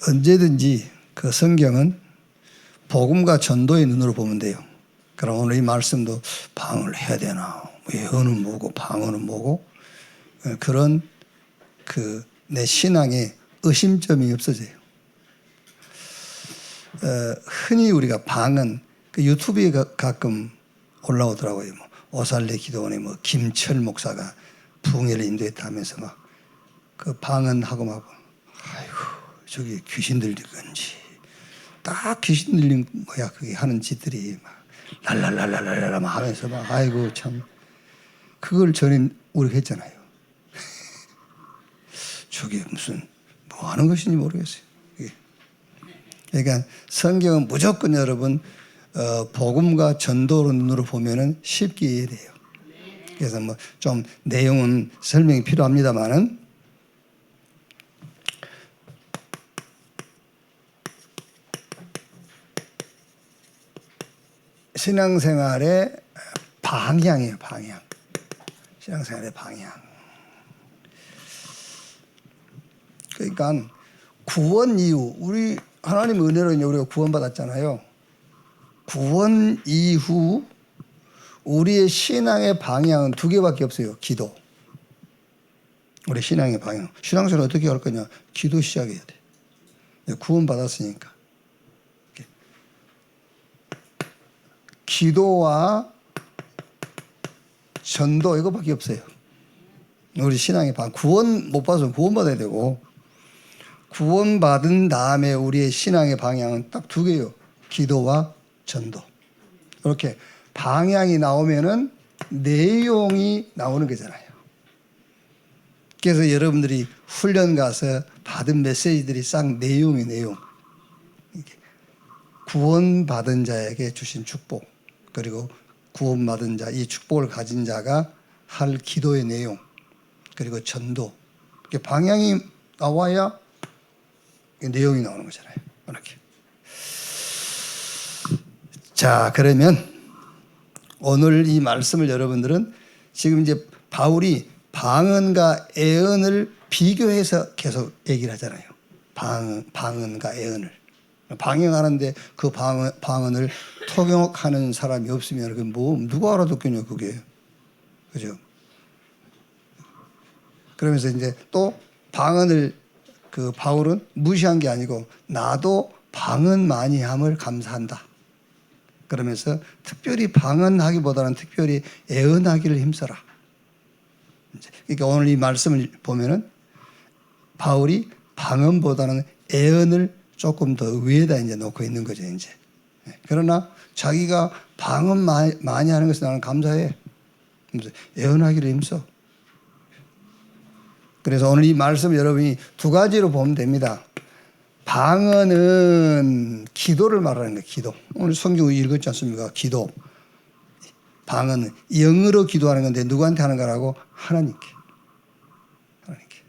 언제든지 그 성경은 복음과 전도의 눈으로 보면 돼요. 그럼 오늘 이 말씀도 방언을 해야 되나? 예언은 뭐고 방언은 뭐고? 그런 내 신앙에 의심점이 없어져요. 흔히 우리가 방언, 유튜브에 가끔 올라오더라고요. 뭐 오살레 기도원의 뭐 김철 목사가 부흥회를 인도했다 하면서 막 그 방언하고 막 아이고 저기 귀신 들린 건지 딱 귀신 들린 뭐야 그게 하는 짓들이 막 랄랄랄랄랄라 막 하면서 막 아이고 참 그걸 전에 우리가 했잖아요. 저게 무슨 뭐 하는 것인지 모르겠어요. 그러니까 성경은 무조건 여러분 복음과 전도로 눈으로 보면은 쉽게 이해돼요. 그래서 뭐 좀 내용은 설명이 필요합니다만은 신앙생활의 방향이에요. 방향. 신앙생활의 방향. 그러니까 구원 이후 우리 하나님의 은혜로 이제 우리가 구원받았잖아요. 구원 이후 우리의 신앙의 방향은 두 개밖에 없어요. 기도. 우리 신앙의 방향. 신앙생활 어떻게 할 거냐? 기도 시작해야 돼. 구원받았으니까. 기도와 전도 이거밖에 없어요. 우리 신앙의 방향. 구원 못 받으면 구원받아야 되고 구원받은 다음에 우리의 신앙의 방향은 딱 두 개예요. 기도와 전도. 이렇게 방향이 나오면은 내용이 나오는 거잖아요. 그래서 여러분들이 훈련 가서 받은 메시지들이 싹 내용이 내용. 구원받은 자에게 주신 축복, 그리고 구원받은 자, 이 축복을 가진 자가 할 기도의 내용, 그리고 전도. 방향이 나와야 내용이 나오는 거잖아요. 이렇게. 자, 그러면 오늘 이 말씀을 여러분들은 지금 이제 바울이 방언과 애언을 비교해서 계속 얘기를 하잖아요. 방언과 애언을. 방언하는데 그 방언을 통역하는 사람이 없으면 그 뭐 누가 알아듣겠냐 그게. 그죠? 그러면서 이제 또 방언을 그 바울은 무시한 게 아니고 나도 방언 많이 함을 감사한다. 그러면서 특별히 방언하기보다는 특별히 애언하기를 힘써라. 그러니까 오늘 이 말씀을 보면은 바울이 방언보다는 애언을 조금 더 위에다 이제 놓고 있는 거죠, 이제. 그러나 자기가 방언 많이 하는 것을 나는 감사해. 애언하기를 힘써. 그래서 오늘 이 말씀 여러분이 두 가지로 보면 됩니다. 방언은 기도를 말하는 거예요, 기도. 오늘 성경 읽었지 않습니까? 기도. 방언은 영어로 기도하는 건데 누구한테 하는 거라고? 하나님께. 하나님께.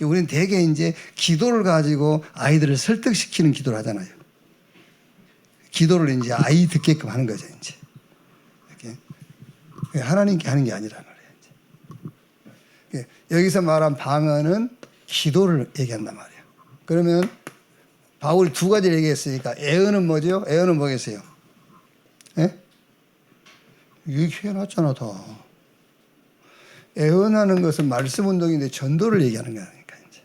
우리는 대개 이제 기도를 가지고 아이들을 설득시키는 기도를 하잖아요. 기도를 이제 아이 듣게끔 하는 거죠, 이제. 이렇게. 하나님께 하는 게 아니란 말이에요. 여기서 말한 방언은 기도를 얘기한단 말이에요. 그러면 바울이 두 가지를 얘기했으니까 애언은 뭐죠? 애언은 뭐겠어요? 예? 얘기해놨잖아, 다. 애언하는 것은 말씀 운동인데 전도를 얘기하는 거니까, 이제.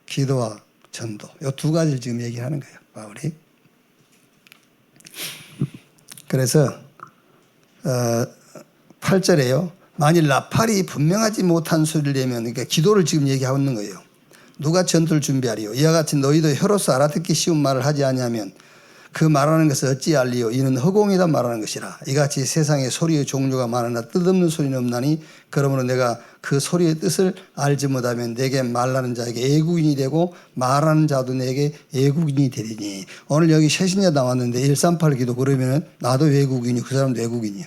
기도와 전도. 이 두 가지를 지금 얘기하는 거예요, 바울이. 그래서, 8절에요. 만일 나팔이 분명하지 못한 소리를 내면, 그러니까 기도를 지금 얘기하고 있는 거예요. 누가 전투를 준비하리요? 이와 같이 너희도 혀로서 알아듣기 쉬운 말을 하지 아니하면 그 말하는 것을 어찌 알리요? 이는 허공이다 말하는 것이라. 이같이 세상에 소리의 종류가 많으나 뜻없는 소리는 없나니 그러므로 내가 그 소리의 뜻을 알지 못하면 내게 말하는 자에게 애국인이 되고 말하는 자도 내게 애국인이 되리니. 오늘 여기 새신자 나왔는데 138 기도 그러면은 나도 외국인이고 그 사람도 외국인이야.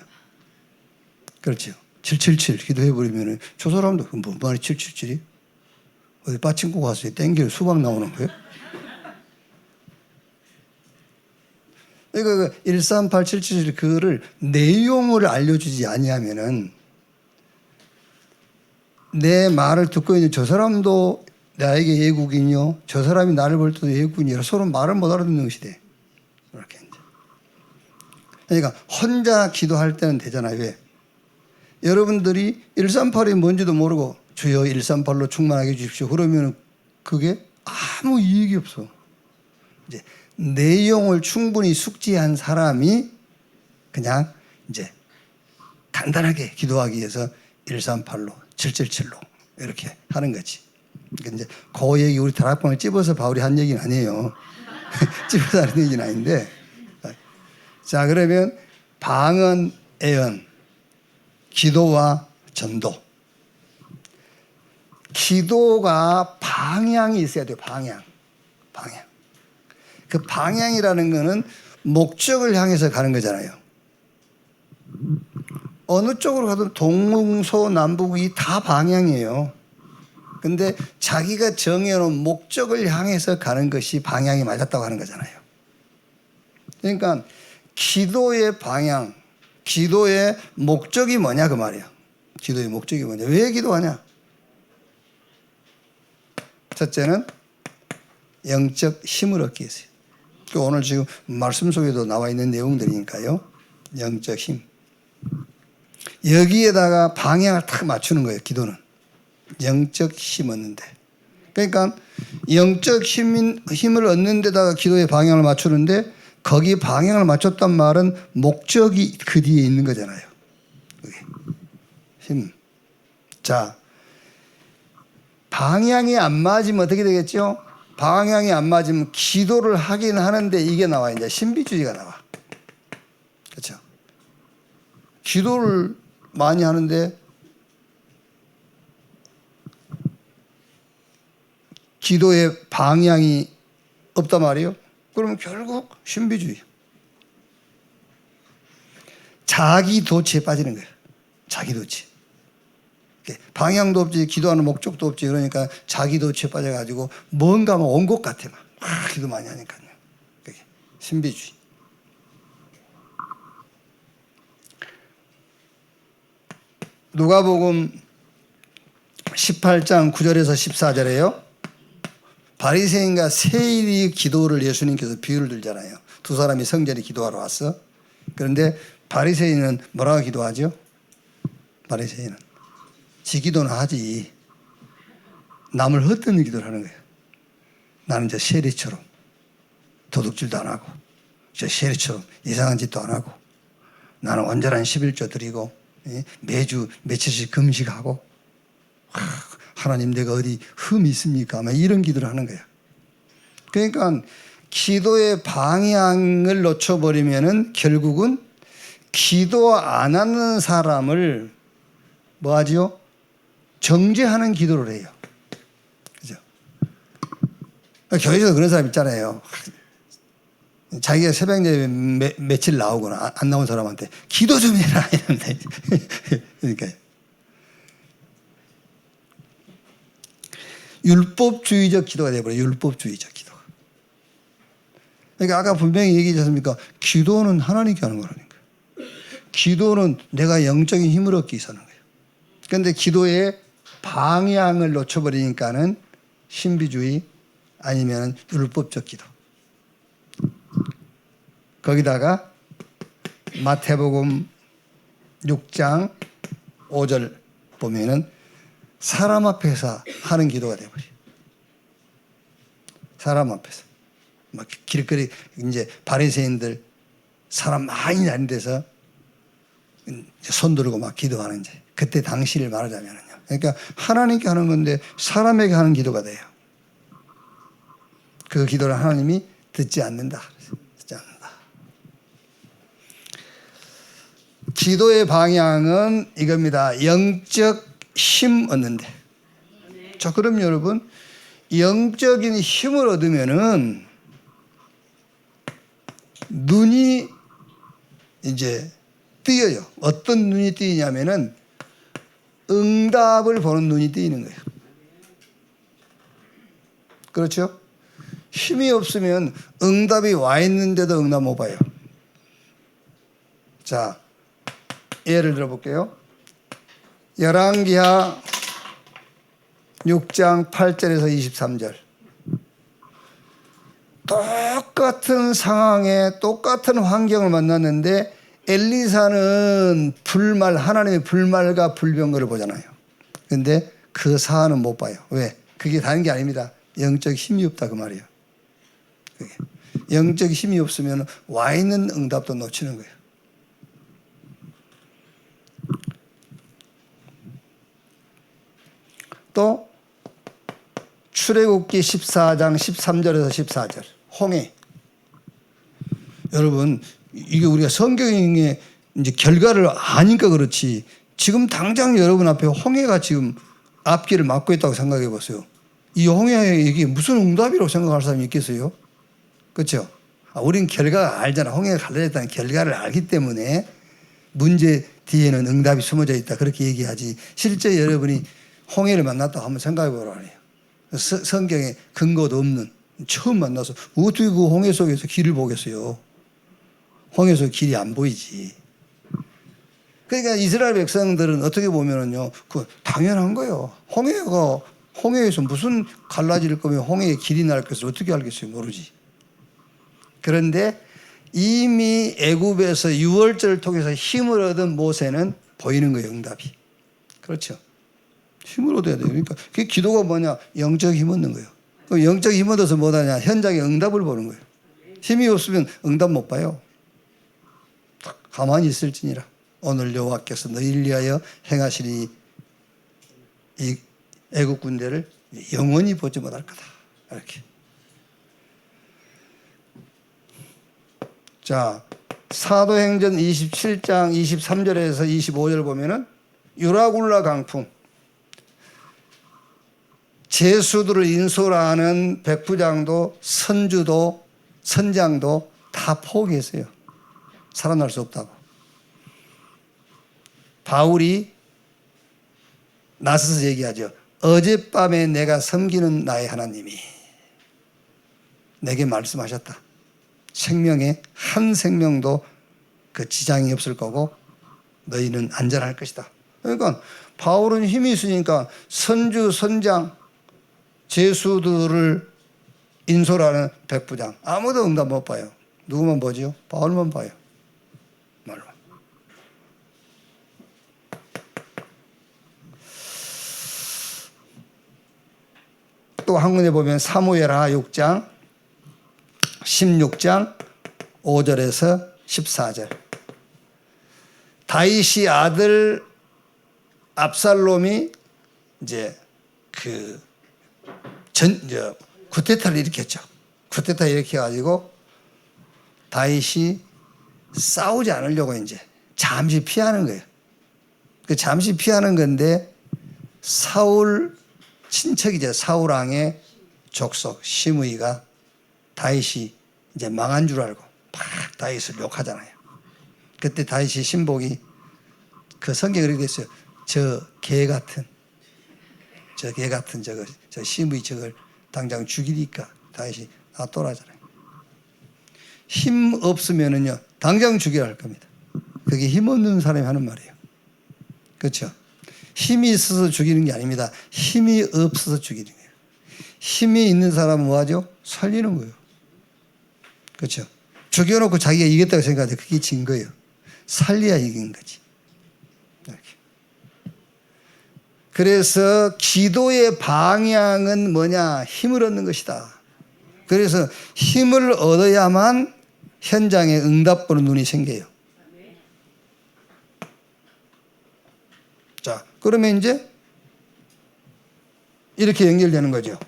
그렇죠. 777 기도해버리면은 저 사람도 뭐 말이 777이? 어디 빠친코 가서 땡겨 수박 나오는 거예요? 그러니까 13877 그거를 내용을 알려주지 아니하면은 내 말을 듣고 있는 저 사람도 나에게 예국인이요 저 사람이 나를 볼 때도 예국인이라 서로 말을 못 알아듣는 것이 돼. 이렇게 이제. 그러니까 혼자 기도할 때는 되잖아요. 왜? 여러분들이 138이 뭔지도 모르고 주여 138로 충만하게 해주십시오. 그러면 그게 아무 이익이 없어. 이제 내용을 충분히 숙지한 사람이 그냥 이제 간단하게 기도하기 위해서 138로 777로 이렇게 하는 거지. 그러니까 이제 그 얘기 우리 다락방을 찝어서 바울이 한 얘기는 아니에요. 찝어서 하는 얘기는 아닌데. 자, 그러면 방언, 애언, 기도와 전도. 기도가 방향이 있어야 돼요. 방향. 그 방향이라는 거는 목적을 향해서 가는 거잖아요. 어느 쪽으로 가든 동서남북이 다 방향이에요. 근데 자기가 정해놓은 목적을 향해서 가는 것이 방향이 맞았다고 하는 거잖아요. 그러니까 기도의 방향, 기도의 목적이 뭐냐 그 말이에요. 기도의 목적이 뭐냐. 왜 기도하냐. 첫째는 영적 힘을 얻기 위해서요. 오늘 지금 말씀 속에도 나와 있는 내용들이니까요. 영적 힘. 여기에다가 방향을 탁 맞추는 거예요. 기도는. 영적 힘 얻는데. 그러니까 영적 힘을 얻는 데다가 기도의 방향을 맞추는데 거기 방향을 맞췄단 말은 목적이 그 뒤에 있는 거잖아요. 힘. 자, 방향이 안 맞으면 어떻게 되겠죠? 방향이 안 맞으면 기도를 하긴 하는데 이게 나와. 이제 신비주의가 나와. 그렇죠? 기도를 많이 하는데 기도의 방향이 없단 말이에요. 그러면 결국 신비주의. 자기 도취에 빠지는 거예요. 자기 도취. 방향도 없지, 기도하는 목적도 없지. 그러니까 자기 도취에 빠져가지고 뭔가 온 것 같아. 막 기도 많이 하니까요. 신비주의. 누가복음 18장 9절에서 14절에요. 바리새인과 세일이 기도를 예수님께서 비유를 들잖아요. 두 사람이 성전에 기도하러 왔어. 그런데 바리새인은 뭐라고 기도하죠? 바리새인은 지 기도는 하지. 남을 헛되는 기도를 하는 거예요. 나는 저 세리처럼 도둑질도 안 하고 저 세리처럼 이상한 짓도 안 하고 나는 온전한 11조 드리고 매주 며칠씩 금식하고 하나님 내가 어디 흠이 있습니까? 이런 기도를 하는 거야. 그러니까 기도의 방향을 놓쳐버리면은 결국은 기도 안 하는 사람을 뭐 하지요? 정죄하는 기도를 해요. 그죠? 교회에서 그런 사람 있잖아요. 자기가 새벽 예배 며칠 나오거나 안 나온 사람한테 기도 좀 해라 이런데. 그러니까 율법주의적 기도가 되어버려요. 율법주의적 기도. 그러니까 아까 분명히 얘기했지 않습니까? 기도는 하나님께 하는 거라니까요. 기도는 내가 영적인 힘을 얻기 위해서 하는 거예요. 그런데 기도의 방향을 놓쳐버리니까는 신비주의 아니면 율법적 기도. 거기다가 마태복음 6장 5절 보면은 사람 앞에서 하는 기도가 되어버려요. 사람 앞에서. 막 길거리 이제 바리새인들 사람 많이 다닌 데서 손 들고 막 기도하는 이제 그때 당시를 말하자면요. 그러니까 하나님께 하는 건데 사람에게 하는 기도가 돼요. 그 기도를 하나님이 듣지 않는다. 듣지 않는다. 기도의 방향은 이겁니다. 영적 힘 얻는데. 자, 그럼 여러분 영적인 힘을 얻으면은 눈이 이제 뜨여요. 어떤 눈이 뜨이냐면은 응답을 보는 눈이 뜨이는 거예요. 그렇죠? 힘이 없으면 응답이 와 있는데도 응답 못 봐요. 자, 예를 들어 볼게요. 열왕기하 6장 8절에서 23절. 똑같은 상황에 똑같은 환경을 만났는데 엘리사는 하나님의 불말과 불병거를 보잖아요. 근데 그 사안은 못 봐요. 왜? 그게 다른 게 아닙니다. 영적 힘이 없다 그 말이에요. 그게. 영적 힘이 없으면 와 있는 응답도 놓치는 거예요. 또 출애굽기 14장 13절에서 14절 홍해. 여러분 이게 우리가 성경의 이제 결과를 아니까 그렇지 지금 당장 여러분 앞에 홍해가 지금 앞길을 막고 있다고 생각해 보세요. 이 홍해에 이게 무슨 응답이라고 생각할 사람이 있겠어요? 그렇죠? 우린 결과가 알잖아. 홍해가 갈라졌다는 결과를 알기 때문에 문제 뒤에는 응답이 숨어져 있다 그렇게 얘기하지. 실제 여러분이 홍해를 만났다고 한번 생각해 보라 그래요. 성경에 근거도 없는 처음 만나서 어떻게 그 홍해 속에서 길을 보겠어요. 홍해 속 길이 안 보이지. 그러니까 이스라엘 백성들은 어떻게 보면은요, 그 당연한 거예요. 홍해에서 무슨 갈라질 거면 홍해에 길이 날 것을 어떻게 알겠어요? 모르지. 그런데 이미 애굽에서 유월절을 통해서 힘을 얻은 모세는 보이는 거예요, 응답이. 그렇죠. 힘을 얻어야 돼요. 그러니까 그 기도가 뭐냐? 영적 힘 얻는 거예요. 그럼 영적 힘 얻어서 뭐하냐? 현장에 응답을 보는 거예요. 힘이 없으면 응답 못 봐요. 가만히 있을지니라. 오늘 여호와께서 너희를 위하여 행하시니 이 애국 군대를 영원히 보지 못할 거다. 이렇게. 자, 사도행전 27장 23절에서 25절 보면은 유라굴라 강풍, 제수들을 인솔하는 백부장도 선주도 선장도 다 포기했어요. 살아날 수 없다고. 바울이 나서서 얘기하죠. 어젯밤에 내가 섬기는 나의 하나님이 내게 말씀하셨다. 생명에 한 생명도 그 지장이 없을 거고 너희는 안전할 것이다. 그러니까 바울은 힘이 있으니까 선주, 선장, 제수들을 인솔하는 백부장 아무도 응답 못 봐요. 누구만 보죠? 바울만 봐요. 말로. 또 한 군데 보면 사무엘하 6장 16장 5절에서 14절. 다윗이 아들 압살롬이 이제 쿠데타를 일으켰죠. 쿠데타 일으켜가지고 다윗이 싸우지 않으려고 이제 잠시 피하는 거예요. 그 잠시 피하는 건데 사울 친척이죠. 사울 왕의 족속 시므이가 다윗이 이제 망한 줄 알고 막 다윗을 욕하잖아요. 그때 다윗이 신복이 그 성경에 그렇게 됐어요. 저 개 같은 저 시므이 저걸 당장 죽이니까 다윗이 놔둬라잖아요. 힘 없으면은요 당장 죽여야 할 겁니다. 그게 힘 없는 사람이 하는 말이에요. 그렇죠? 힘이 있어서 죽이는 게 아닙니다. 힘이 없어서 죽이는 거예요. 힘이 있는 사람은 뭐하죠? 살리는 거예요. 그렇죠? 죽여놓고 자기가 이겼다고 생각하는데 그게 진 거예요. 살려야 이긴 거지. 이렇게. 그래서 기도의 방향은 뭐냐? 힘을 얻는 것이다. 그래서 힘을 얻어야만 현장에 응답 보는 눈이 생겨요. 자, 그러면 이제 이렇게 연결되는 거죠.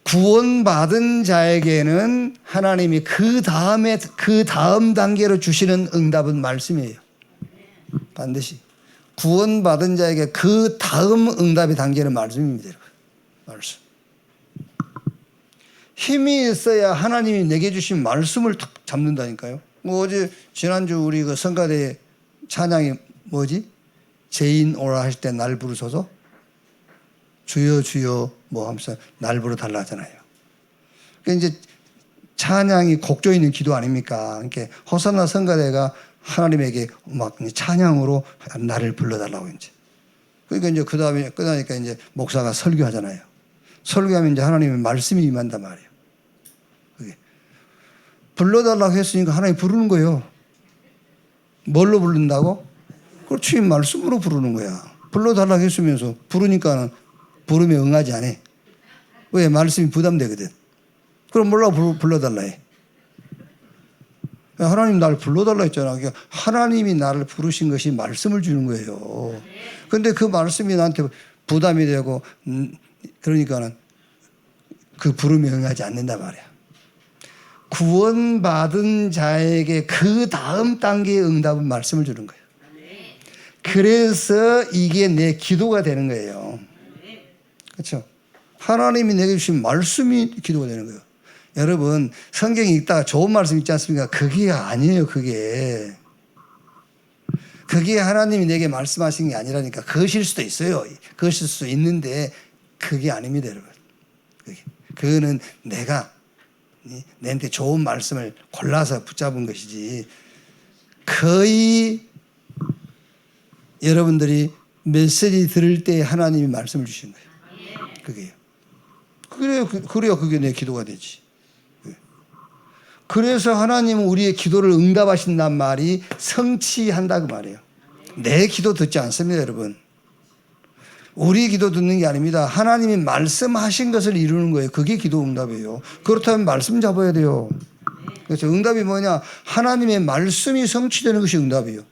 구원받은 자에게는 하나님이 그 다음 단계로 주시는 응답은 말씀이에요. 반드시. 구원받은 자에게 그 다음 응답의 단계는 말씀입니다. 말씀. 힘이 있어야 하나님이 내게 주신 말씀을 탁 잡는다니까요. 어제 지난주 우리 그 성가대 찬양이 뭐지? 죄인 오라 할 때 날 부르소서 주여 주여 뭐 하면서 날 부르 달라 하잖아요. 그러니까 이제 찬양이 곡조 있는 기도 아닙니까? 그러니까 호산나 성가대가 하나님에게 막 찬양으로 나를 불러달라고 이제 그러니까 이제 그 다음에 끝나니까 이제 목사가 설교하잖아요. 설교하면 이제 하나님의 말씀이 임한단 말이에요. 그게. 불러달라고 했으니까 하나님 부르는 거예요. 뭘로 부른다고? 그렇지, 말씀으로 부르는 거야. 불러달라고 했으면서 부르니까는 부르면 응하지 않아. 왜? 말씀이 부담되거든. 그럼 뭐라고 불러달라 해? 하나님 나를 불러달라 했잖아. 그러니까 하나님이 나를 부르신 것이 말씀을 주는 거예요. 근데 그 말씀이 나한테 부담이 되고 그러니까는 그 부름에 응하지 않는단 말이야. 구원받은 자에게 그 다음 단계의 응답은 말씀을 주는 거예요. 그래서 이게 내 기도가 되는 거예요. 그렇죠? 하나님이 내게 주신 말씀이 기도가 되는 거예요. 여러분, 성경 읽다가 좋은 말씀 있지 않습니까? 그게 아니에요, 그게. 그게 하나님이 내게 말씀하신 게 아니라니까. 그것일 수도 있어요. 그것일 수도 있는데 그게 아닙니다, 여러분. 그거는 내가 내한테 좋은 말씀을 골라서 붙잡은 것이지, 거의 여러분들이 메시지 들을 때 하나님이 말씀을 주신 거예요. 그게요. 그래야 그게 내 기도가 되지. 그래서 하나님은 우리의 기도를 응답하신단 말이 성취한다 그 말이에요. 내 기도 듣지 않습니다, 여러분. 우리 기도 듣는 게 아닙니다. 하나님이 말씀하신 것을 이루는 거예요. 그게 기도 응답이에요. 그렇다면 말씀 잡아야 돼요. 그래서 응답이 뭐냐? 하나님의 말씀이 성취되는 것이 응답이에요.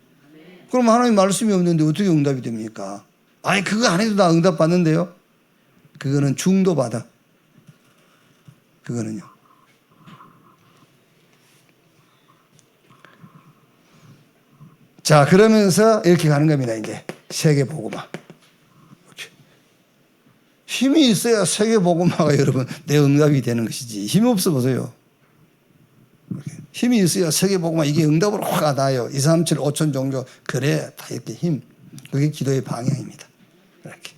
그럼 하나님 말씀이 없는데 어떻게 응답이 됩니까? 아니, 그거 안 해도 나 응답 받는데요? 그거는 중도 받아. 그거는요. 자, 그러면서 이렇게 가는 겁니다, 이제. 세계복음화. 힘이 있어야 세계복음화가 여러분, 내 응답이 되는 것이지. 힘이 없어 보세요. 힘이 있어야 세계복음화, 이게 응답으로 확 와닿아요. 2, 3, 7, 5천 종교. 그래, 다 이렇게 힘. 그게 기도의 방향입니다. 이렇게.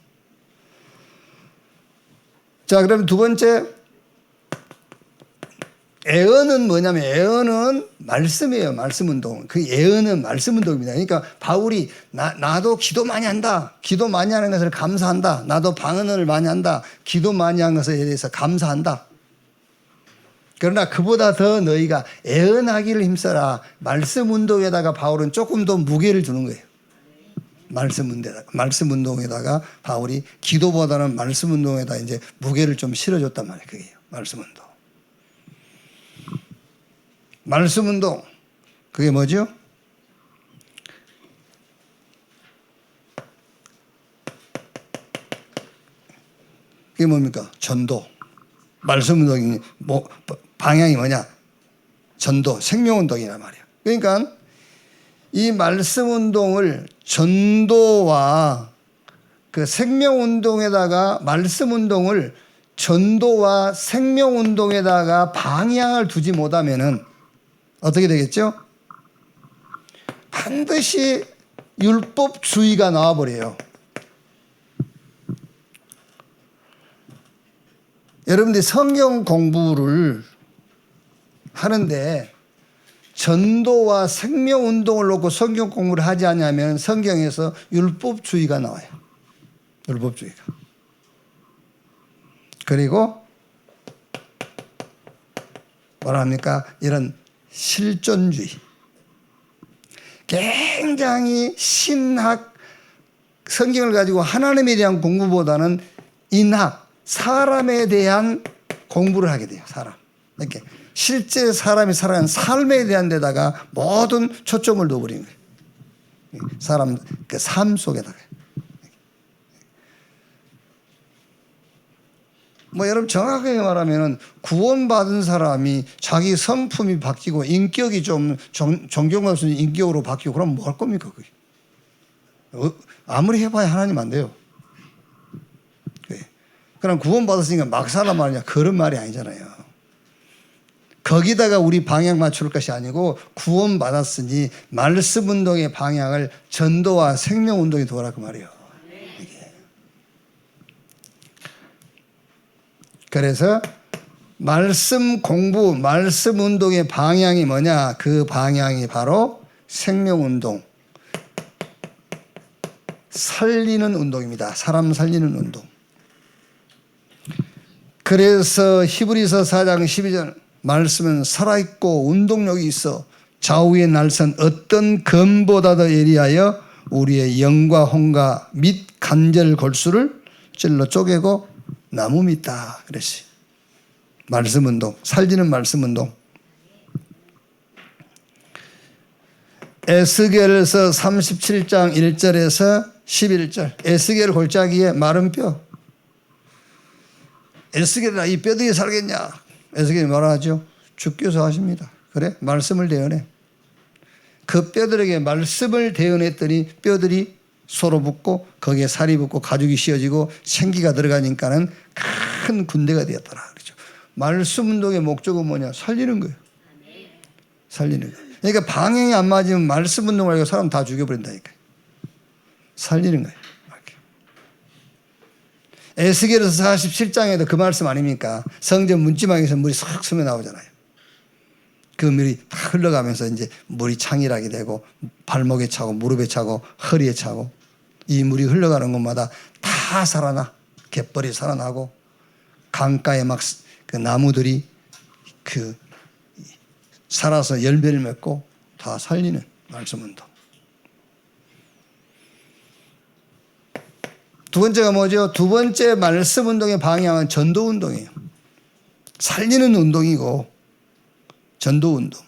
자, 그럼 두 번째. 애언은 뭐냐면, 애언은 말씀이에요. 말씀 운동. 그 애언은 말씀 운동입니다. 그러니까 바울이 나도 기도 많이 한다. 기도 많이 하는 것을 감사한다. 나도 방언을 많이 한다. 기도 많이 한 것에 대해서 감사한다. 그러나 그보다 더 너희가 애언하기를 힘써라. 말씀 운동에다가 바울은 조금 더 무게를 두는 거예요. 말씀 운동에다가 바울이 기도보다는 말씀 운동에다 이제 무게를 좀 실어줬단 말이에요. 그게요. 말씀 운동. 말씀 운동. 그게 뭐죠? 그게 뭡니까? 전도. 말씀 운동이 방향이 뭐냐? 전도, 생명 운동이란 말이에요. 그러니까 이 말씀 운동을 전도와 그 생명 운동에다가 말씀 운동을 전도와 생명 운동에다가 방향을 두지 못하면은 어떻게 되겠죠? 반드시 율법주의가 나와버려요. 여러분들이 성경 공부를 하는데 전도와 생명운동을 놓고 성경 공부를 하지 않으면 성경에서 율법주의가 나와요. 율법주의가. 그리고 뭐라 합니까? 이런 실존주의. 굉장히 신학, 성경을 가지고 하나님에 대한 공부보다는 인학, 사람에 대한 공부를 하게 돼요. 사람. 이렇게 실제 사람이 살아가는 삶에 대한 데다가 모든 초점을 둬버리는 거예요. 사람 그 삶 속에다가. 뭐 여러분 정확하게 말하면 구원받은 사람이 자기 성품이 바뀌고 인격이 좀 존경할 수 있는 인격으로 바뀌고 그럼 뭐 할 겁니까? 그게? 아무리 해봐야 하나님 안 돼요. 그럼 구원받았으니까 막 살아 말이냐, 그런 말이 아니잖아요. 거기다가 우리 방향 맞출 것이 아니고 구원받았으니 말씀 운동의 방향을 전도와 생명 운동에 두어라 그 말이에요. 이게. 그래서 말씀 공부, 말씀 운동의 방향이 뭐냐? 그 방향이 바로 생명 운동, 살리는 운동입니다. 사람 살리는 운동. 그래서 히브리서 4장 12절 말씀은 살아있고 운동력이 있어 좌우의 날선 어떤 검보다도 예리하여 우리의 영과 혼과 및 관절 골수를 찔러 쪼개고 나무미다 그랬어요. 말씀 운동, 살리는 말씀 운동. 에스겔서 37장 1절에서 11절. 에스겔 골짜기에 마른 뼈. 에스겔아 이 뼈들이 살겠냐? 에스겔이 뭐라 하죠? 주께서 하십니다. 그래? 말씀을 대언해. 그 뼈들에게 말씀을 대언했더니 뼈들이 서로 붙고 거기에 살이 붙고 가죽이 씌어지고 생기가 들어가니까는 큰 군대가 되었더라. 그렇죠. 말씀 운동의 목적은 뭐냐? 살리는 거예요. 살리는 거예요. 그러니까 방향이 안 맞으면 말씀 운동을 하고 사람 다 죽여버린다니까요. 살리는 거예요. 에스겔에서 47장에도 그 말씀 아닙니까? 성전 문지방에서 물이 싹 스며 나오잖아요. 그 물이 다 흘러가면서 이제 물이 창이라게 되고 발목에 차고 무릎에 차고 허리에 차고 이 물이 흘러가는 곳마다 다 살아나. 갯벌이 살아나고 강가에 막 그 나무들이 그 살아서 열매를 맺고 다 살리는 말씀 운동. 두 번째가 뭐죠? 두 번째 말씀 운동의 방향은 전도 운동이에요. 살리는 운동이고 전도 운동.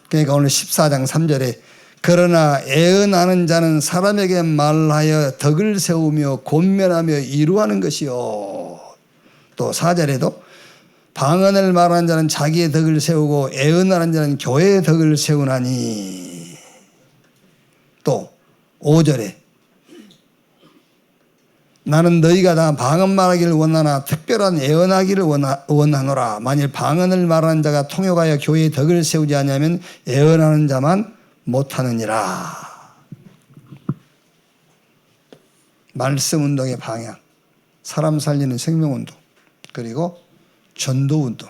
그러니까 오늘 14장 3절에 그러나 애언하는 자는 사람에게 말하여 덕을 세우며 권면하며 이루하는 것이요. 또 4절에도 방언을 말하는 자는 자기의 덕을 세우고 애언하는 자는 교회의 덕을 세우나니. 또 5절에 나는 너희가 다 방언 말하기를 원하나 특별한 애언하기를 원하노라. 만일 방언을 말하는 자가 통역하여 교회의 덕을 세우지 않으면 애언하는 자만 못하느니라. 말씀 운동의 방향, 사람 살리는 생명 운동, 그리고 전도 운동.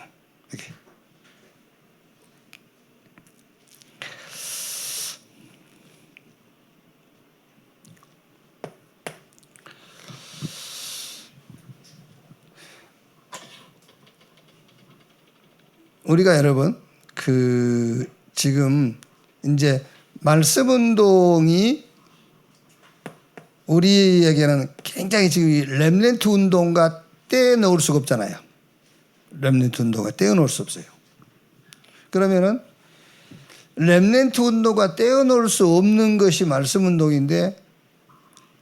이렇게. 우리가 여러분 지금 이제 말씀 운동이 우리에게는 굉장히 지금 렘넌트 운동과 떼어놓을 수가 없잖아요. 렘넌트 운동과 떼어놓을 수 없어요. 그러면은 렘넌트 운동과 떼어놓을 수 없는 것이 말씀 운동인데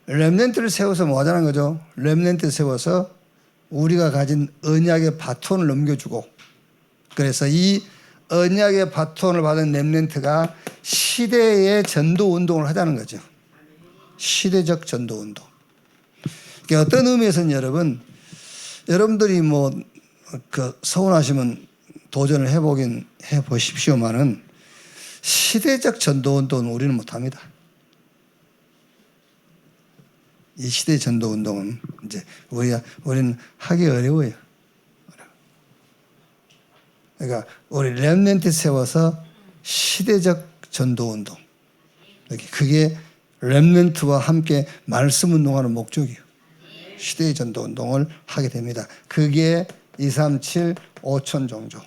렘넌트를 세워서 뭐 하자는 거죠? 렘넌트 세워서 우리가 가진 언약의 바톤을 넘겨주고 그래서 이 언약의 바톤을 받은 렘넌트가 시대의 전도 운동을 하자는 거죠. 시대적 전도 운동. 그러니까 어떤 의미에서는 여러분들이 뭐 서운하시면 도전을 해보십시오만은 시대적 전도 운동은 우리는 못합니다. 이 시대 전도 운동은 이제 우리는 하기 어려워요. 그러니까 우리 렘넌트 세워서 시대적 전도 운동. 그게 렘넌트와 함께 말씀 운동하는 목적이에요. 시대의 전도 운동을 하게 됩니다. 그게 237 5천 종족.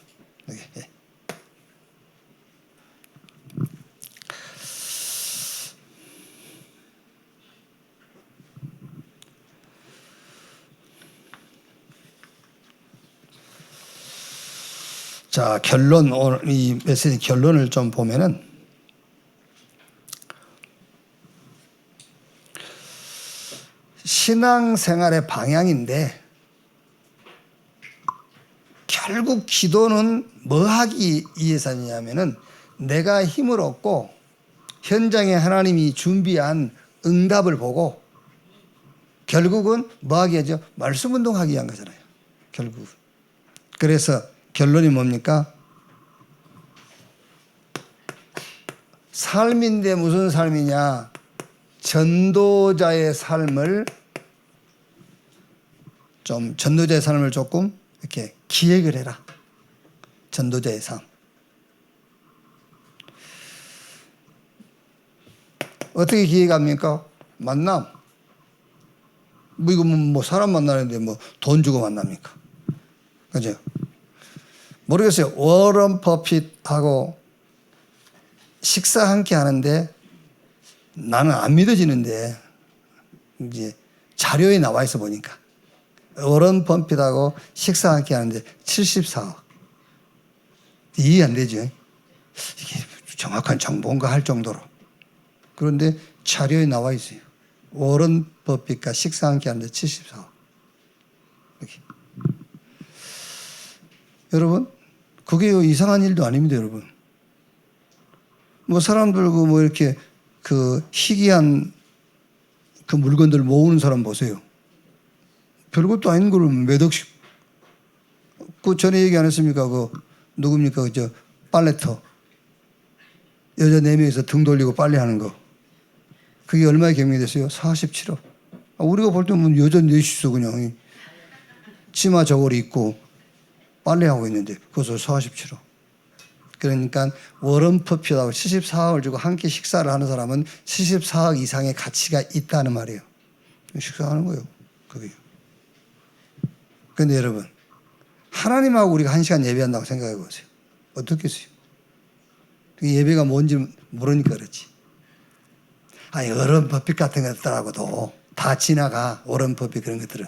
자, 결론, 오늘 이 메시지 결론을 좀 보면은 신앙생활의 방향인데 결국 기도는 뭐 하기 위해서냐면은 내가 힘을 얻고 현장에 하나님이 준비한 응답을 보고 결국은 뭐 하기 하죠? 말씀 운동하기 위한 거잖아요. 결국은. 그래서 결론이 뭡니까? 삶인데 무슨 삶이냐? 전도자의 삶을 조금 이렇게 기획을 해라. 전도자의 삶. 어떻게 기획합니까? 만남. 뭐 이거 뭐 사람 만나는데 뭐 돈 주고 만납니까? 그죠? 모르겠어요. 워런 버핏하고 식사 함께 하는데 나는 안 믿어지는데 이제 자료에 나와 있어 보니까 워런 버핏하고 식사 함께 하는데 74억. 이해 안 되죠? 이게 정확한 정보인가 할 정도로. 그런데 자료에 나와 있어요. 워런 버핏과 식사 함께 하는데 74억. 이렇게. 여러분, 그게 이상한 일도 아닙니다, 여러분. 뭐 사람들 뭐 이렇게 그 희귀한 그 물건들 모으는 사람 보세요. 별것도 아닌 걸 몇 억씩. 그 전에 얘기 안 했습니까? 그 누굽니까? 그저 빨래터. 여자 4명이서 등 돌리고 빨래하는 거. 그게 얼마에 경매됐어요? 47억. 우리가 볼 때는 여자 4이서 그냥 치마 저고리 입고 빨래하고 있는데 그것을 47억. 그러니까 워런 버핏하고 74억을 주고 함께 식사를 하는 사람은 74억 이상의 가치가 있다는 말이에요. 식사하는 거예요. 그게. 그런데 여러분, 하나님하고 우리가 1시간 예배한다고 생각해 보세요. 어떻겠어요? 예배가 뭔지 모르니까 그렇지. 아니, 워런 버핏 같은 것들하고도 다 지나가. 워런 버핏 그런 것들은.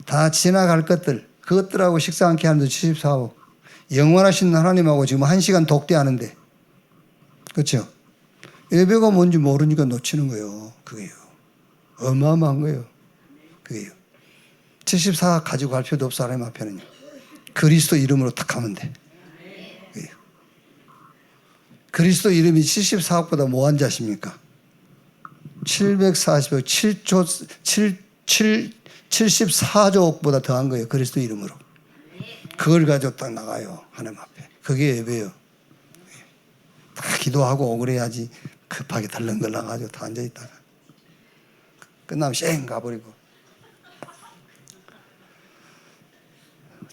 다 지나갈 것들, 그것들하고 식사 함께 하는데 74억. 영원하신 하나님하고 지금 1시간 독대하는데. 그렇죠? 예배가 뭔지 모르니까 놓치는 거예요. 그게요. 어마어마한 거예요. 그게요. 74억 가지고 갈 필요도 없어, 하나님 앞에는요. 그리스도 이름으로 딱 하면 돼. 그게요. 그리스도 이름이 74억보다 뭐한 자십니까? 740억, 74조 억보다 더한 거예요. 그리스도 이름으로. 그걸 가지고 딱 나가요. 하나님 앞에. 그게 예배예요. 다 기도하고 억울해야지 급하게 덜렁덜렁 가지고 다 앉아있다가 끝나면 쌩 가버리고.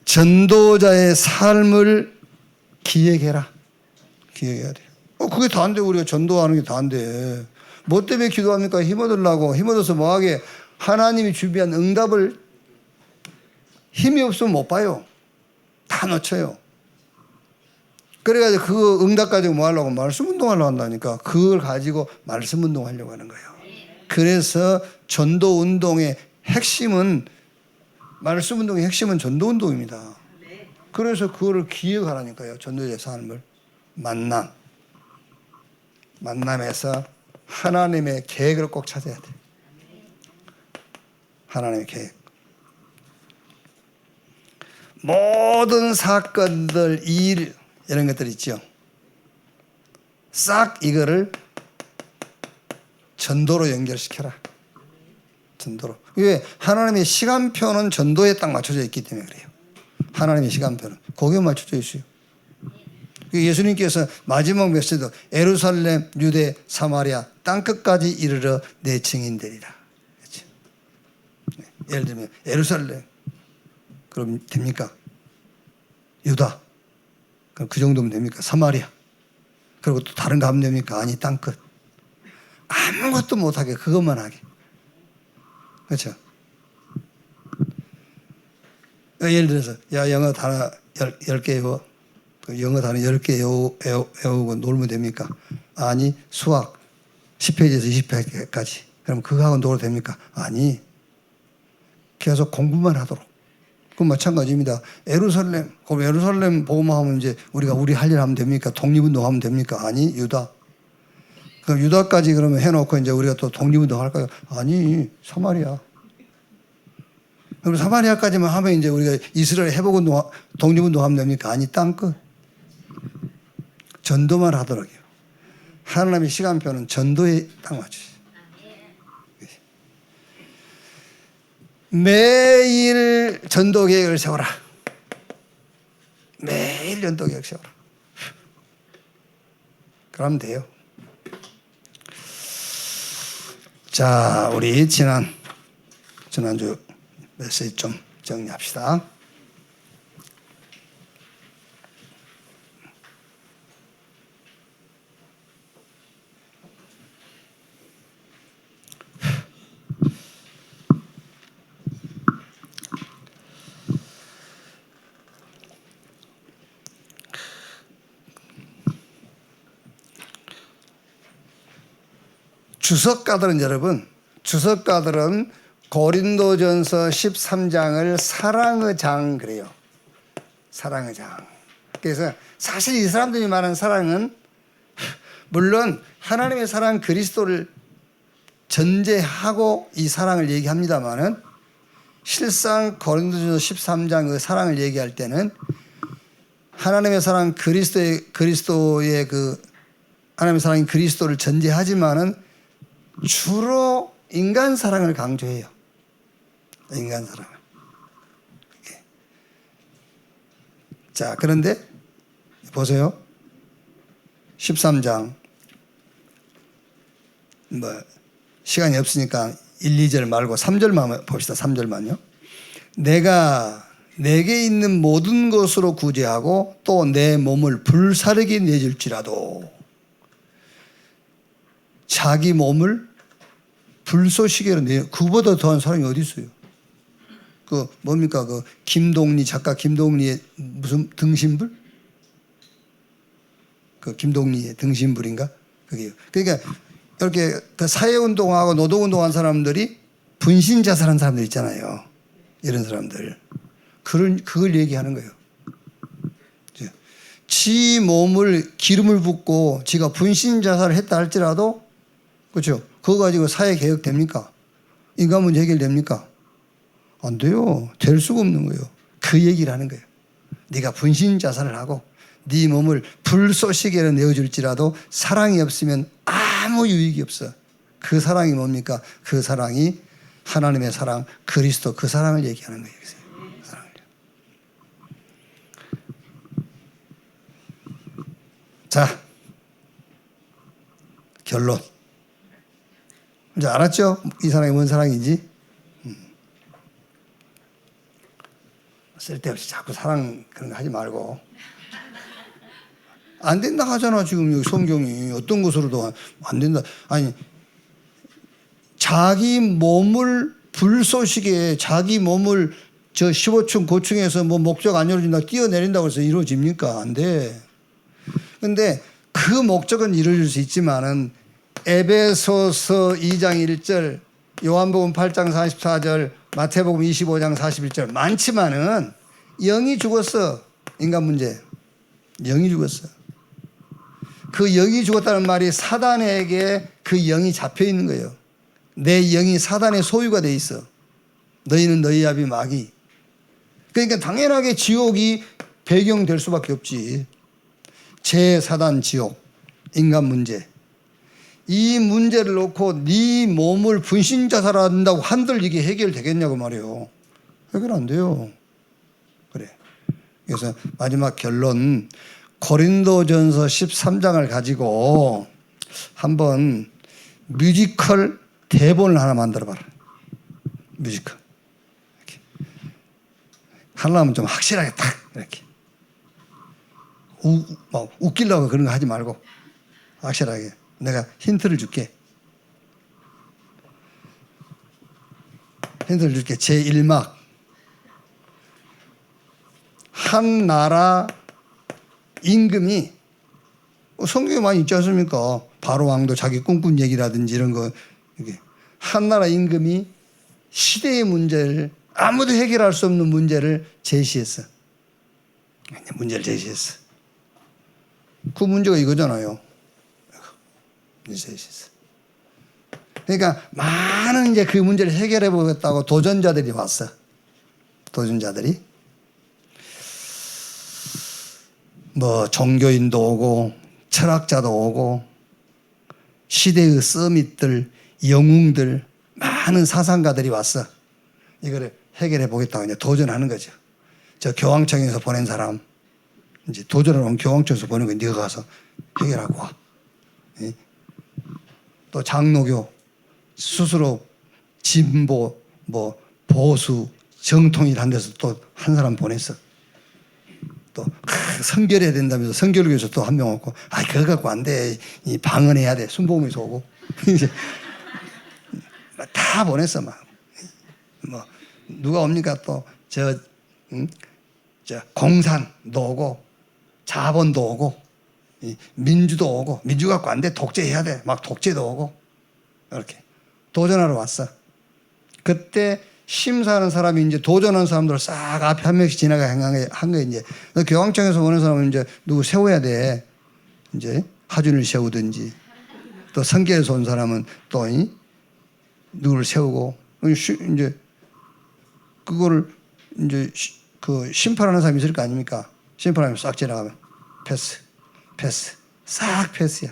전도자의 삶을 기획해라. 기획해야 돼요. 그게 다 안 돼. 우리가 전도하는 게 다 안 돼. 뭐 때문에 기도합니까? 힘어들라고. 힘어들어서 뭐하게. 하나님이 준비한 응답을 힘이 없으면 못 봐요. 다 놓쳐요. 그래가지고 그 응답 가지고 뭐 하려고? 말씀 운동하려고 한다니까. 그걸 가지고 말씀 운동하려고 하는 거예요. 그래서 전도 운동의 핵심은, 말씀 운동의 핵심은 전도 운동입니다. 그래서 그거를 기억하라니까요. 전도자의 삶을. 만남에서 하나님의 계획을 꼭 찾아야 돼. 하나님의 계획. 모든 사건들, 일, 이런 것들 있죠. 싹 이거를 전도로 연결시켜라. 전도로. 왜? 하나님의 시간표는 전도에 딱 맞춰져 있기 때문에 그래요. 하나님의 시간표는. 거기에 맞춰져 있어요. 예수님께서 마지막 메시지도 예루살렘, 유대, 사마리아 땅끝까지 이르러 내 증인 되리라. 그렇죠? 예를 들면 예루살렘. 그럼 됩니까? 유다. 그럼 그 정도면 됩니까? 사마리아. 그리고 또 다른 거 하면 됩니까? 아니, 땅끝. 아무것도 못하게 그것만 하게. 그렇죠? 예를 들어서 야, 영어 단어 10개 외워. 영어 단어 10개 외우고 놀면 됩니까? 아니, 수학 10페이지에서 20페이지까지. 그럼 그거 하고 놀아도 됩니까? 아니, 계속 공부만 하도록. 그건 마찬가지입니다. 예루살렘, 그럼 예루살렘 보고만 하면 이제 우리가 우리 할 일 하면 됩니까? 독립운동 하면 됩니까? 아니, 유다. 그럼 유다까지 그러면 해놓고 이제 우리가 또 독립운동 할까요? 아니, 사마리아. 그럼 사마리아까지만 하면 이제 우리가 이스라엘 회복운동, 독립운동 하면 됩니까? 아니, 땅끝. 전도만 하도록요. 하나님의 시간표는 전도에 딱 맞추세요. 매일 전도 계획을 세워라. 매일 전도 계획 세워라. 그러면 돼요. 자, 우리 지난주 메시지 좀 정리합시다. 주석가들은 여러분, 주석가들은 고린도전서 13장을 사랑의 장 그래요. 사랑의 장. 그래서 사실 이 사람들이 말하는 사랑은 물론 하나님의 사랑 그리스도를 전제하고 이 사랑을 얘기합니다만은 실상 고린도전서 13장의 사랑을 얘기할 때는 하나님의 사랑 그리스도의 그 하나님의 사랑인 그리스도를 전제하지만은 주로 인간 사랑을 강조해요. 인간 사랑을. 이렇게. 자, 그런데 보세요. 13장 뭐 시간이 없으니까 1, 2절 말고 3절만 봅시다. 3절만요. 내가 내게 있는 모든 것으로 구제하고 또 내 몸을 불사르게 내줄지라도 자기 몸을 불쏘시개로 내 그보다 더한 사랑이 어디 있어요? 그 뭡니까 그 김동리 작가 김동리의 무슨 등신불? 그 김동리의 등신불인가? 그게요. 그러니까 이렇게 그 사회운동하고 노동운동한 사람들이 분신자살한 사람들 있잖아요. 이런 사람들. 그걸 얘기하는 거예요. 지 몸을 기름을 붓고 지가 분신자살을 했다 할지라도 그렇죠. 그거 가지고 사회 개혁 됩니까? 인간 문제 해결됩니까? 안 돼요. 될 수가 없는 거예요. 그 얘기를 하는 거예요. 네가 분신자살을 하고 네 몸을 불쏘시개로 내어줄지라도 사랑이 없으면 아무 유익이 없어. 그 사랑이 뭡니까? 그 사랑이 하나님의 사랑, 그리스도 그 사랑을 얘기하는 거예요. 사랑을. 자, 결론. 이제 알았죠? 이 사랑이 뭔 사랑인지? 쓸데없이 자꾸 사랑 그런 거 하지 말고. 안 된다 하잖아 지금 여기 성경이. 어떤 것으로도 안 된다. 아니 자기 몸을 불쏘시개 자기 몸을 저 15층 고층에서 뭐 목적 안 이루어진다 뛰어내린다고 해서 이루어집니까? 안 돼. 근데 그 목적은 이루어질 수 있지만은 에베소서 2장 1절 요한복음 8장 44절 마태복음 25장 41절 많지만은 영이 죽었어. 인간 문제. 영이 죽었어. 그 영이 죽었다는 말이 사단에게 그 영이 잡혀 있는 거예요. 내 영이 사단의 소유가 돼 있어. 너희는 너희 아비 마귀. 그러니까 당연하게 지옥이 배경될 수밖에 없지. 제사단 지옥, 인간 문제. 이 문제를 놓고 네 몸을 분신자살한다고 한들 이게 해결되겠냐고 말이에요. 해결 안 돼요. 그래. 그래서 마지막 결론 고린도전서 13장을 가지고 한번 뮤지컬 대본을 하나 만들어 봐라. 뮤지컬. 이렇게. 하려면 좀 확실하게 딱 이렇게. 막 웃기려고 그런 거 하지 말고 확실하게. 내가 힌트를 줄게. 힌트를 줄게. 제1막. 한 나라 임금이 성경에 많이 있지 않습니까? 바로 왕도 자기 꿈꾼 얘기라든지 이런 거. 이렇게. 한 나라 임금이 시대의 문제를 아무도 해결할 수 없는 문제를 제시했어. 문제를 제시했어. 그 문제가 이거잖아요. 그러니까 많은 이제 그 문제를 해결해 보겠다고 도전자들이 왔어. 도전자들이 뭐 종교인도 오고 철학자도 오고 시대의 서밋들, 영웅들 많은 사상가들이 왔어. 이거를 해결해 보겠다고 이제 도전하는 거죠. 저 교황청에서 보낸 사람 이제 도전을 온 교황청에서 보낸 거 네가 가서 해결하고 와. 또 장로교 스스로 진보 뭐 보수 정통이란 데서 또 한 사람 보냈어. 또 선결해야 된다면서 선결교에서 또 한 명 왔고 아 그거 갖고 안 돼. 이 방언해야 돼. 순복음에서 오고 이제 다 보냈어 막. 뭐 누가 옵니까 또 저 공산도 오고 자본도 오고 민주도 오고 민주 갖고 안 돼 독재해야 돼 막 독재도 오고 이렇게 도전하러 왔어. 그때 심사하는 사람이 이제 도전한 사람들을 싹 앞에 한 명씩 지나가 한 거야. 이제 교황청에서 오는 사람은 이제 누구 세워야 돼. 이제 하준을 세우든지, 또 성계에서 온 사람은 또 누구를 세우고, 이제 그거를 이제 그 심판하는 사람이 있을 거 아닙니까? 심판하면 싹 지나가면 패스 싹 패스야.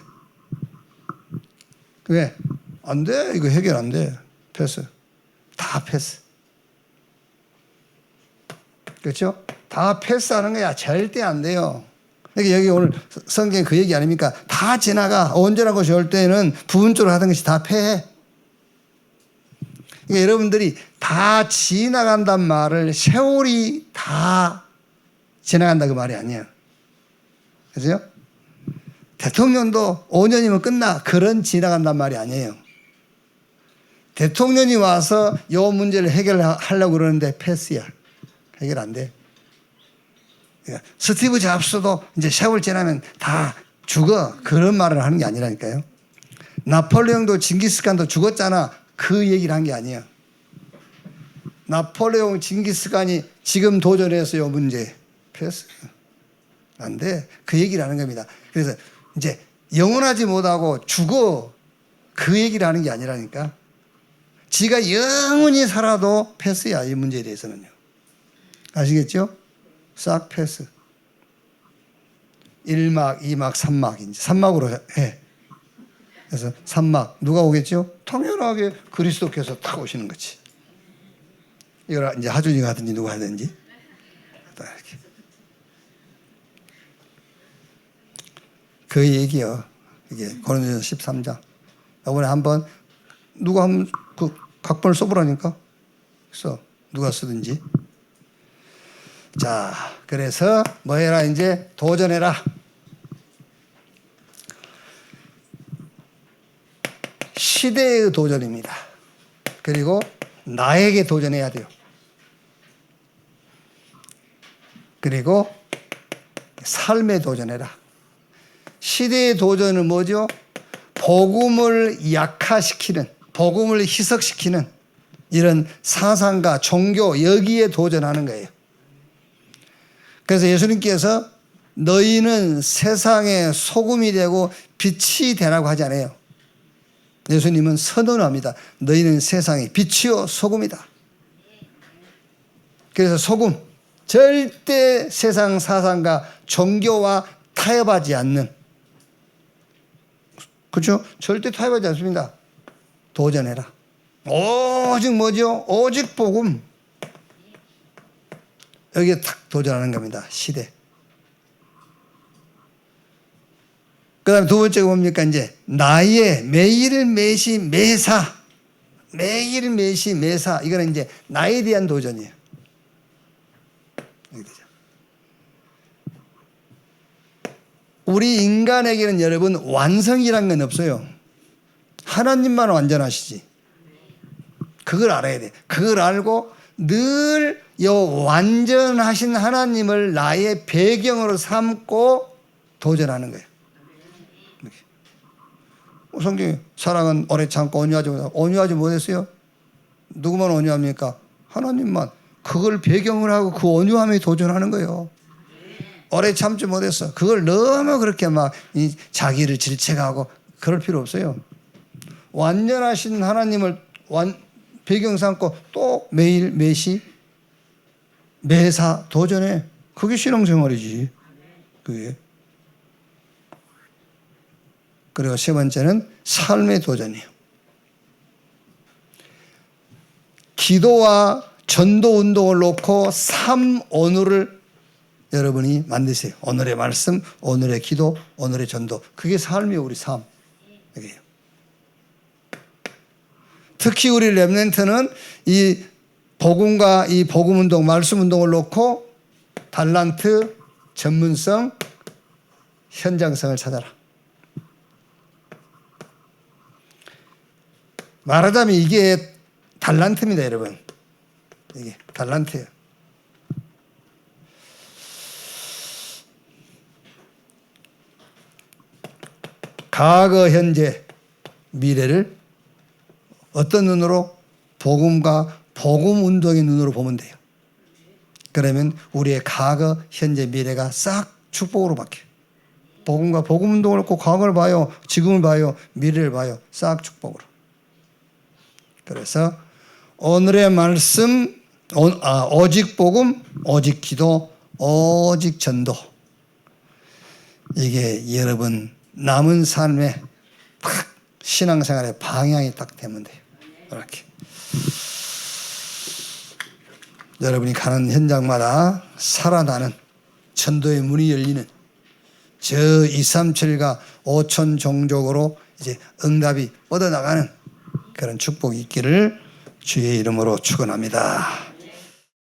왜? 안 돼. 이거 해결 안 돼. 패스. 다 패스. 그렇죠? 다 패스하는 거야. 절대 안 돼요. 그러니까 여기 오늘 성경에 그 얘기 아닙니까? 다 지나가. 온전하고 좋을 때는 부분적으로 하던 것이 다 패해. 그러니까 여러분들이 다 지나간단 말을 세월이 다 지나간다 그 말이 아니에요. 그죠? 대통령도 5년이면 끝나. 그런 지나간단 말이 아니에요. 대통령이 와서 이 문제를 해결하려고 그러는데 패스야. 해결 안 돼. 그러니까 스티브 잡스도 이제 세월 지나면 다 죽어. 그런 말을 하는 게 아니라니까요. 나폴레옹도 징기스칸도 죽었잖아. 그 얘기를 한 게 아니에요. 나폴레옹, 징기스칸이 지금 도전해서 이 문제 패스. 안 돼. 그 얘기를 하는 겁니다. 그래서 이제 영원하지 못하고 죽어. 그 얘기를 하는 게 아니라니까. 지가 영원히 살아도 패스야. 이 문제에 대해서는요. 아시겠죠? 싹 패스. 1막, 2막, 3막. 이제 3막으로 해. 그래서 3막. 누가 오겠죠? 당연하게 그리스도께서 딱 오시는 거지. 이걸 이제 하준이가 하든지 누가 하든지. 이렇게. 그 얘기요. 이게 고린도전서 13장. 이번에 한번 누가 한번 그 각본을 써보라니까. 그래서 누가 쓰든지. 자, 그래서 뭐 해라 이제 도전해라. 시대의 도전입니다. 그리고 나에게 도전해야 돼요. 그리고 삶에 도전해라. 시대의 도전은 뭐죠? 복음을 약화시키는, 복음을 희석시키는 이런 사상과 종교, 여기에 도전하는 거예요. 그래서 예수님께서 너희는 세상의 소금이 되고 빛이 되라고 하지 않아요. 예수님은 선언합니다. 너희는 세상의 빛이요 소금이다. 그래서 소금, 절대 세상 사상과 종교와 타협하지 않는, 그렇죠? 절대 타협하지 않습니다. 도전해라. 오직 뭐죠? 오직 복음. 여기에 탁 도전하는 겁니다. 시대. 그 다음에 두 번째가 뭡니까? 이제 나의 매일매시 매사. 매일매시 매사. 이거는 이제 나에 대한 도전이에요. 우리 인간에게는 여러분 완성이란 건 없어요. 하나님만 완전하시지. 그걸 알아야 돼. 그걸 알고 늘 요 완전하신 하나님을 나의 배경으로 삼고 도전하는 거예요. 성경에 사랑은 오래 참고 온유하지 못하고, 온유하지 못했어요? 누구만 온유합니까? 하나님만. 그걸 배경으로 하고 그 온유함에 도전하는 거예요. 오래 참지 못했어. 그걸 너무 그렇게 막 자기를 질책하고 그럴 필요 없어요. 완전하신 하나님을 배경 삼고 또 매일 매시 매사 도전해. 그게 신앙생활이지. 그게. 그리고 세 번째는 삶의 도전이에요. 기도와 전도 운동을 놓고 삶 오늘을 여러분이 만드세요. 오늘의 말씀, 오늘의 기도, 오늘의 전도. 그게 삶이에요. 우리 삶. 여기에요. 특히 우리 렘넌트는 이 복음과 이 복음 운동, 말씀 운동을 놓고 달란트, 전문성, 현장성을 찾아라. 말하자면 이게 달란트입니다, 여러분. 이게 달란트예요. 과거, 현재, 미래를 어떤 눈으로? 복음과 복음 운동의 눈으로 보면 돼요. 그러면 우리의 과거, 현재, 미래가 싹 축복으로 바뀌어요. 복음과 복음 운동을 놓고 과거를 봐요. 지금을 봐요. 미래를 봐요. 싹 축복으로. 그래서 오늘의 말씀 오직 복음, 오직 기도, 오직 전도. 이게 여러분 남은 삶의 딱 신앙생활의 방향이 딱 되면 돼요. 이렇게. 여러분이 가는 현장마다 살아나는 전도의 문이 열리는 저 237과 5천 종족으로 이제 응답이 뻗어나가는 그런 축복이 있기를 주의 이름으로 축원합니다.